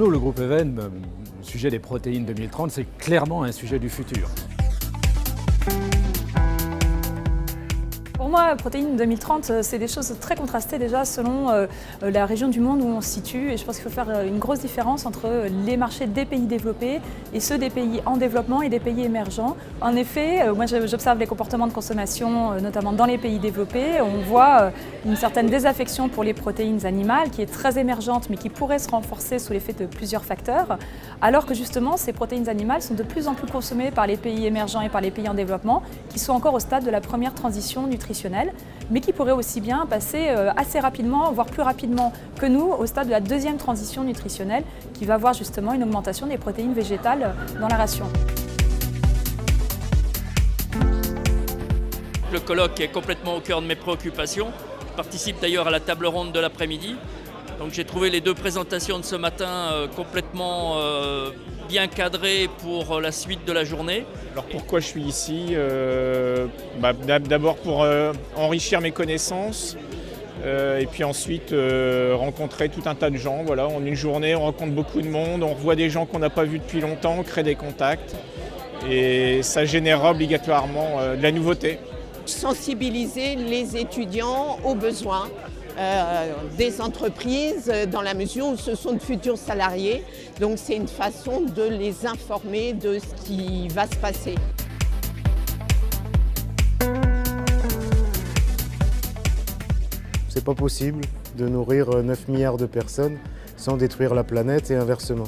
nous, le groupe Even, le sujet des protéines 2030, c'est clairement un sujet du futur. Pour moi, Protéines 2030, c'est des choses très contrastées déjà selon la région du monde où on se situe. Et je pense qu'il faut faire une grosse différence entre les marchés des pays développés et ceux des pays en développement et des pays émergents. En effet, moi j'observe les comportements de consommation, notamment dans les pays développés. On voit une certaine désaffection pour les protéines animales qui est très émergente mais qui pourrait se renforcer sous l'effet de plusieurs facteurs. Alors que justement, ces protéines animales sont de plus en plus consommées par les pays émergents et par les pays en développement qui sont encore au stade de la première transition nutritionnelle, mais qui pourraient aussi bien passer assez rapidement, voire plus rapidement que nous, au stade de la deuxième transition nutritionnelle, qui va voir justement une augmentation des protéines végétales dans la ration. Le colloque est complètement au cœur de mes préoccupations. Je participe d'ailleurs à la table ronde de l'après-midi. Donc j'ai trouvé les deux présentations de ce matin complètement bien cadrées pour la suite de la journée. Alors pourquoi je suis ici D'abord pour enrichir mes connaissances et puis ensuite rencontrer tout un tas de gens. Voilà, en une journée, on rencontre beaucoup de monde, on revoit des gens qu'on n'a pas vus depuis longtemps, on crée des contacts et ça génère obligatoirement de la nouveauté. Sensibiliser les étudiants aux besoins des entreprises dans la mesure où ce sont de futurs salariés. Donc c'est une façon de les informer de ce qui va se passer. C'est pas possible de nourrir 9 milliards de personnes sans détruire la planète et inversement.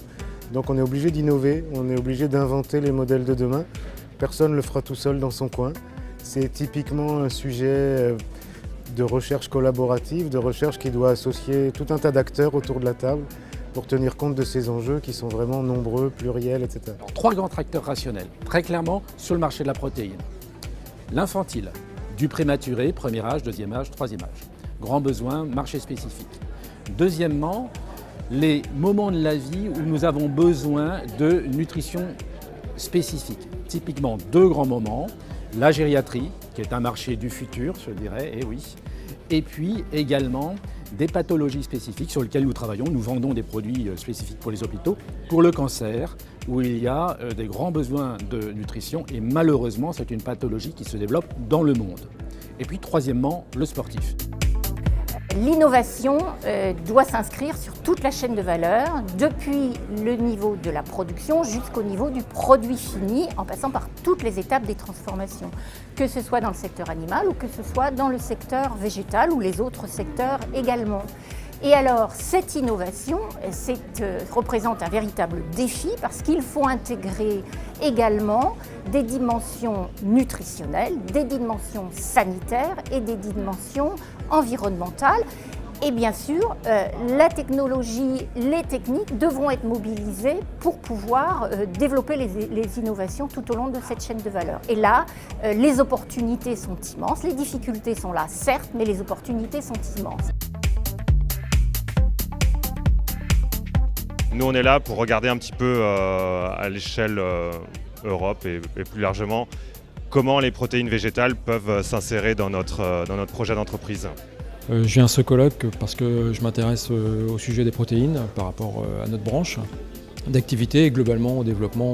Donc on est obligé d'innover, on est obligé d'inventer les modèles de demain. Personne ne le fera tout seul dans son coin. C'est typiquement un sujet de recherche collaborative, de recherche qui doit associer tout un tas d'acteurs autour de la table pour tenir compte de ces enjeux qui sont vraiment nombreux, pluriels, etc. Alors, 3 grands tracteurs rationnels, très clairement, sur le marché de la protéine. L'infantile, du prématuré, premier âge, deuxième âge, troisième âge. Grand besoin, marché spécifique. Deuxièmement, les moments de la vie où nous avons besoin de nutrition spécifique. Typiquement, 2 grands moments. La gériatrie, qui est un marché du futur, je dirais, et oui. Et puis également des pathologies spécifiques sur lesquelles nous travaillons. Nous vendons des produits spécifiques pour les hôpitaux, pour le cancer, où il y a des grands besoins de nutrition. Et malheureusement, c'est une pathologie qui se développe dans le monde. Et puis troisièmement, le sportif. L'innovation doit s'inscrire sur toute la chaîne de valeur, depuis le niveau de la production jusqu'au niveau du produit fini, en passant par toutes les étapes des transformations, que ce soit dans le secteur animal ou que ce soit dans le secteur végétal ou les autres secteurs également. Et alors, cette innovation représente un véritable défi parce qu'il faut intégrer également des dimensions nutritionnelles, des dimensions sanitaires et des dimensions environnementales. Et bien sûr, la technologie, les techniques devront être mobilisées pour pouvoir développer les innovations tout au long de cette chaîne de valeur. Et là, les opportunités sont immenses, les difficultés sont là, certes, mais les opportunités sont immenses. Nous, on est là pour regarder un petit peu à l'échelle Europe et plus largement comment les protéines végétales peuvent s'insérer dans notre projet d'entreprise. Je viens à ce colloque parce que je m'intéresse au sujet des protéines par rapport à notre branche d'activité et globalement au développement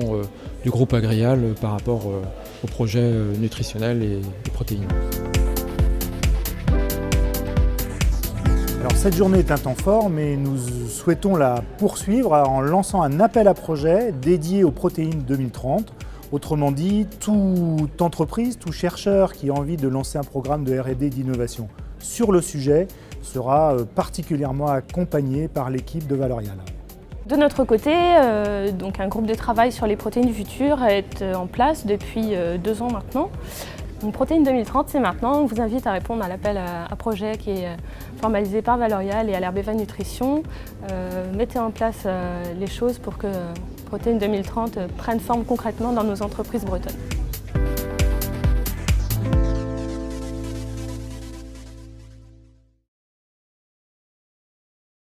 du groupe Agrial par rapport au projet nutritionnel et des protéines. Alors cette journée est un temps fort, mais nous souhaitons la poursuivre en lançant un appel à projet dédié aux protéines 2030. Autrement dit, toute entreprise, tout chercheur qui a envie de lancer un programme de R&D d'innovation sur le sujet sera particulièrement accompagné par l'équipe de Valorial. De notre côté, donc un groupe de travail sur les protéines du futur est en place depuis 2 ans maintenant. Donc, Protéines 2030, c'est maintenant. On vous invite à répondre à l'appel à projet qui est formalisé par Valorial et à l'Herbeva Nutrition. Mettez en place les choses pour que Protéines 2030 prenne forme concrètement dans nos entreprises bretonnes.